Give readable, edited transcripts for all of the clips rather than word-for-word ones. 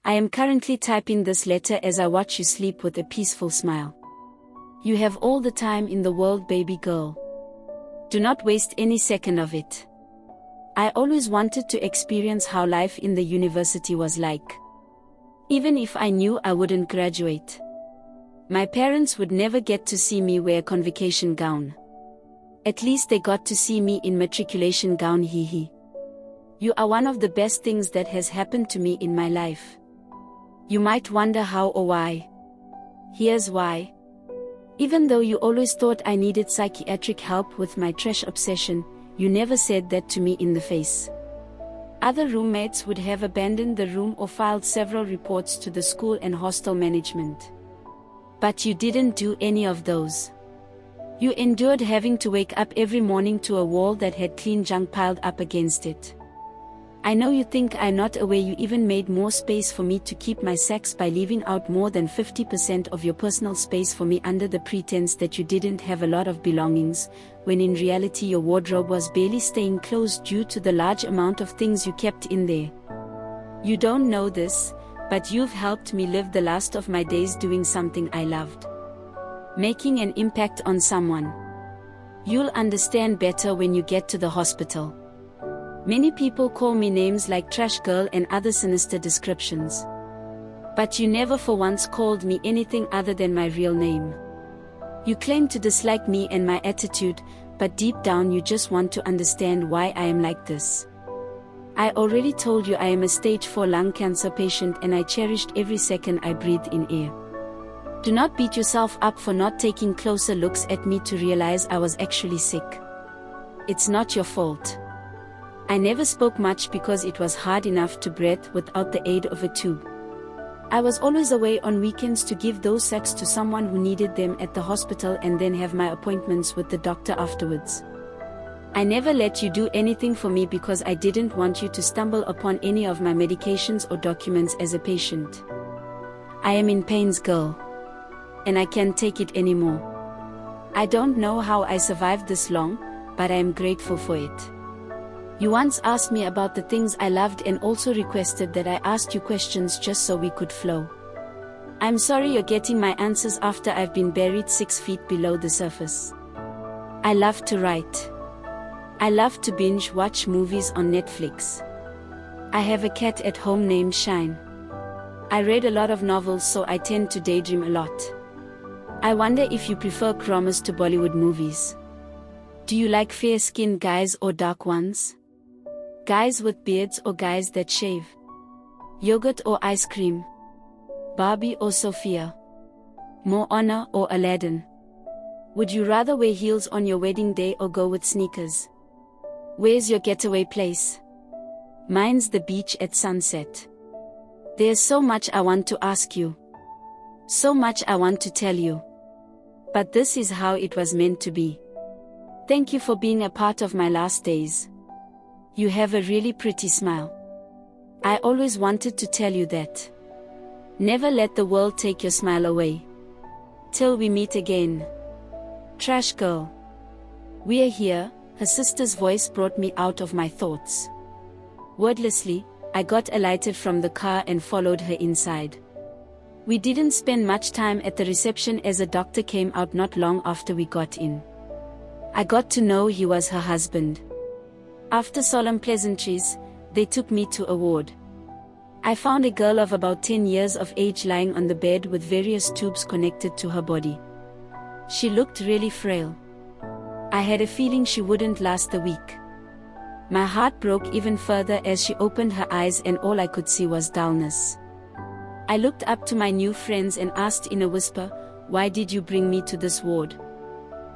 I am currently typing this letter as I watch you sleep with a peaceful smile. You have all the time in the world, baby girl. Do not waste any second of it. I always wanted to experience how life in the university was like. Even if I knew I wouldn't graduate. My parents would never get to see me wear a convocation gown. At least they got to see me in matriculation gown, hee hee. You are one of the best things that has happened to me in my life. You might wonder how or why. Here's why. Even though you always thought I needed psychiatric help with my trash obsession, you never said that to me in the face. Other roommates would have abandoned the room or filed several reports to the school and hostel management. But you didn't do any of those. You endured having to wake up every morning to a wall that had clean junk piled up against it. I know you think I'm not aware you even made more space for me to keep my sacks by leaving out more than 50% of your personal space for me under the pretense that you didn't have a lot of belongings, when in reality your wardrobe was barely staying closed due to the large amount of things you kept in there. You don't know this, but you've helped me live the last of my days doing something I loved. Making an impact on someone. You'll understand better when you get to the hospital. Many people call me names like trash girl and other sinister descriptions. But you never for once called me anything other than my real name. You claim to dislike me and my attitude, but deep down you just want to understand why I am like this. I already told you I am a stage 4 lung cancer patient and I cherished every second I breathed in air. Do not beat yourself up for not taking closer looks at me to realize I was actually sick. It's not your fault. I never spoke much because it was hard enough to breathe without the aid of a tube. I was always away on weekends to give those sacks to someone who needed them at the hospital and then have my appointments with the doctor afterwards. I never let you do anything for me because I didn't want you to stumble upon any of my medications or documents as a patient. I am in pain, girl. And I can't take it anymore. I don't know how I survived this long, but I am grateful for it. You once asked me about the things I loved and also requested that I asked you questions just so we could flow. I'm sorry you're getting my answers after I've been buried 6 feet below the surface. I love to write. I love to binge watch movies on Netflix. I have a cat at home named Shine. I read a lot of novels, so I tend to daydream a lot. I wonder if you prefer chromas to Bollywood movies. Do you like fair-skinned guys or dark ones? Guys with beards or guys that shave? Yogurt or ice cream? Barbie or Sophia? Moana or Aladdin? Would you rather wear heels on your wedding day or go with sneakers? Where's your getaway place? Mine's the beach at sunset. There's so much I want to ask you. So much I want to tell you. But this is how it was meant to be. Thank you for being a part of my last days. You have a really pretty smile. I always wanted to tell you that. Never let the world take your smile away. Till we meet again. Trash girl. We're here. Her sister's voice brought me out of my thoughts. Wordlessly, I got alighted from the car and followed her inside. We didn't spend much time at the reception as a doctor came out not long after we got in. I got to know he was her husband. After solemn pleasantries, they took me to a ward. I found a girl of about 10 years of age lying on the bed with various tubes connected to her body. She looked really frail. I had a feeling she wouldn't last the week. My heart broke even further as she opened her eyes and all I could see was dullness. I looked up to my new friends and asked in a whisper, "Why did you bring me to this ward?"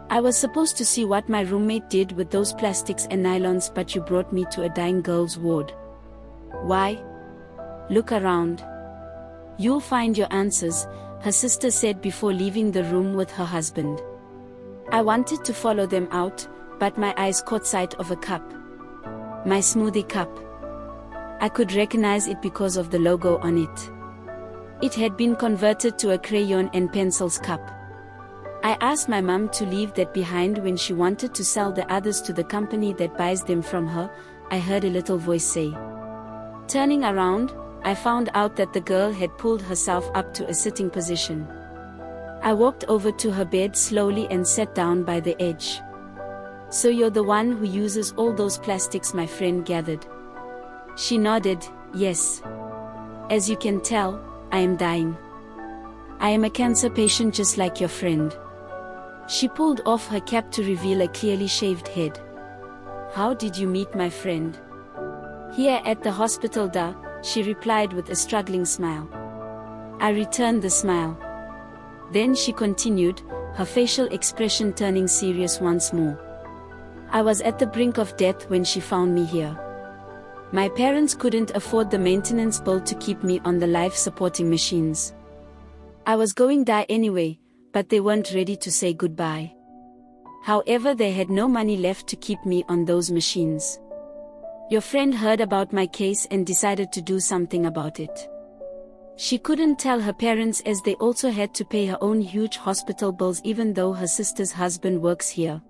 I was supposed to see what my roommate did with those plastics and nylons, but you brought me to a dying girl's ward. Why? Look around. You'll find your answers, her sister said before leaving the room with her husband. I wanted to follow them out, but my eyes caught sight of a cup. My smoothie cup. I could recognize it because of the logo on it. It had been converted to a crayon and pencils cup. I asked my mum to leave that behind when she wanted to sell the others to the company that buys them from her. I heard a little voice say. Turning around, I found out that the girl had pulled herself up to a sitting position. I walked over to her bed slowly and sat down by the edge. "So you're the one who uses all those plastics?" my friend gathered. She nodded, "Yes. As you can tell, I am dying. I am a cancer patient just like your friend." She pulled off her cap to reveal a clearly shaved head. "How did you meet my friend?" "Here at the hospital, duh," she replied with a struggling smile. I returned the smile. Then she continued, her facial expression turning serious once more. "I was at the brink of death when she found me here. My parents couldn't afford the maintenance bill to keep me on the life-supporting machines. I was going to die anyway, but they weren't ready to say goodbye. However, they had no money left to keep me on those machines. Your friend heard about my case and decided to do something about it. She couldn't tell her parents as they also had to pay her own huge hospital bills even though her sister's husband works here.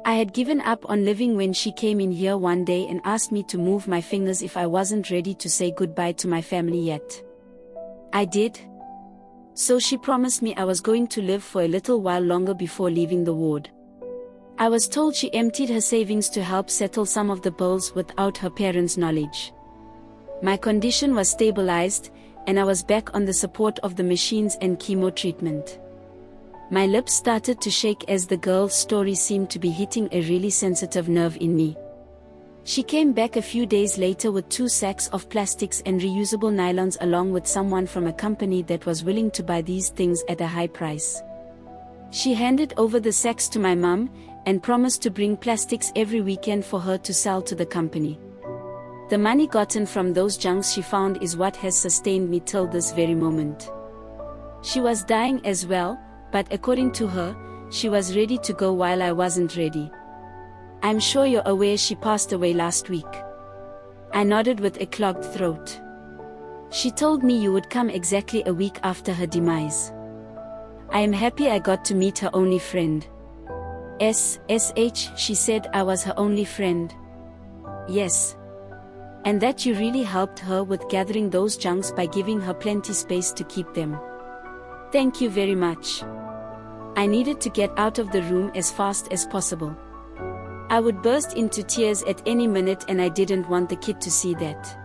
I had given up on living when she came in here one day and asked me to move my fingers if I wasn't ready to say goodbye to my family yet. I did. So she promised me I was going to live for a little while longer before leaving the ward. I was told she emptied her savings to help settle some of the bills without her parents' knowledge. My condition was stabilized, and I was back on the support of the machines and chemo treatment. My lips started to shake as the girl's story seemed to be hitting a really sensitive nerve in me. She came back a few days later with 2 sacks of plastics and reusable nylons along with someone from a company that was willing to buy these things at a high price. She handed over the sacks to my mum and promised to bring plastics every weekend for her to sell to the company. The money gotten from those junks she found is what has sustained me till this very moment. She was dying as well, but according to her, she was ready to go while I wasn't ready. I'm sure you're aware she passed away last week. I nodded with a clogged throat. She told me you would come exactly a week after her demise. I am happy I got to meet her only friend. SSH, she said I was her only friend. Yes. And that you really helped her with gathering those junks by giving her plenty space to keep them. Thank you very much. I needed to get out of the room as fast as possible. I would burst into tears at any minute and I didn't want the kid to see that.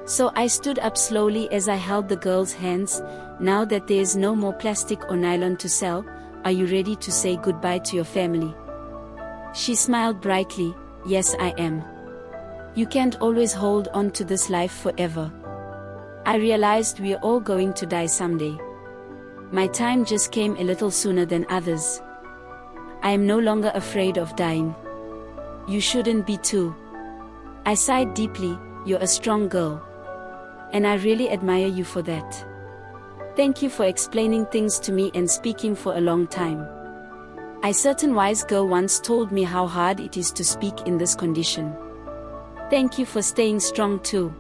So I stood up slowly as I held the girl's hands. Now that there is no more plastic or nylon to sell, are you ready to say goodbye to your family? She smiled brightly. Yes, I am. You can't always hold on to this life forever. I realized we're all going to die someday. My time just came a little sooner than others. I am no longer afraid of dying. You shouldn't be too. I sighed deeply. You're a strong girl. And I really admire you for that. Thank you for explaining things to me and speaking for a long time. A certain wise girl once told me how hard it is to speak in this condition. Thank you for staying strong too.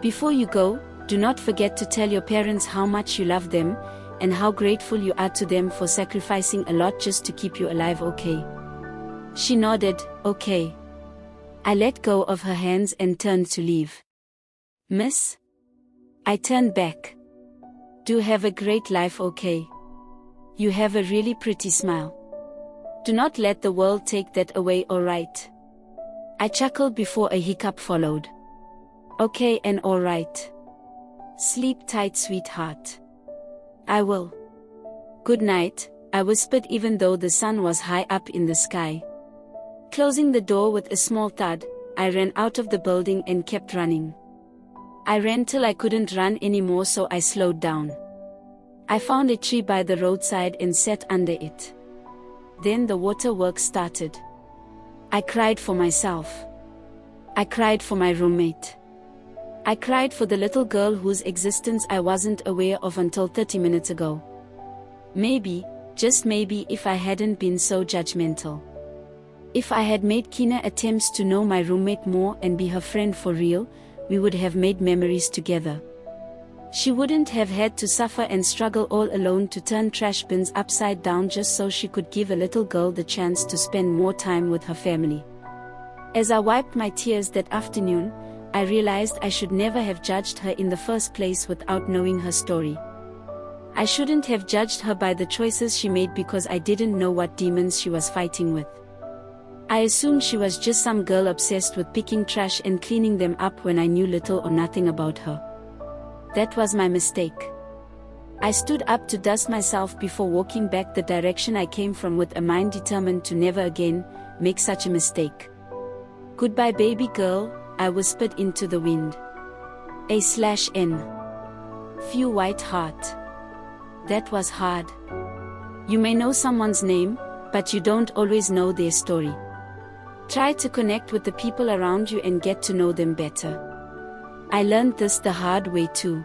Before you go, do not forget to tell your parents how much you love them, and how grateful you are to them for sacrificing a lot just to keep you alive, okay? She nodded, okay. I let go of her hands and turned to leave. Miss? I turned back. Do have a great life, okay? You have a really pretty smile. Do not let the world take that away, alright? I chuckled before a hiccup followed. Okay and alright. Sleep tight, sweetheart. I will. Good night, I whispered even though the sun was high up in the sky. Closing the door with a small thud, I ran out of the building and kept running. I ran till I couldn't run anymore, so I slowed down. I found a tree by the roadside and sat under it. Then the waterworks started. I cried for myself. I cried for my roommate. I cried for the little girl whose existence I wasn't aware of until 30 minutes ago. Maybe, just maybe, if I hadn't been so judgmental. If I had made keener attempts to know my roommate more and be her friend for real, we would have made memories together. She wouldn't have had to suffer and struggle all alone to turn trash bins upside down just so she could give a little girl the chance to spend more time with her family. As I wiped my tears that afternoon, I realized I should never have judged her in the first place without knowing her story. I shouldn't have judged her by the choices she made because I didn't know what demons she was fighting with. I assumed she was just some girl obsessed with picking trash and cleaning them up when I knew little or nothing about her. That was my mistake. I stood up to dust myself before walking back the direction I came from with a mind determined to never again make such a mistake. "Goodbye, baby girl," I whispered into the wind. A/N. Few white heart. That was hard. You may know someone's name, but you don't always know their story. Try to connect with the people around you and get to know them better. I learned this the hard way too.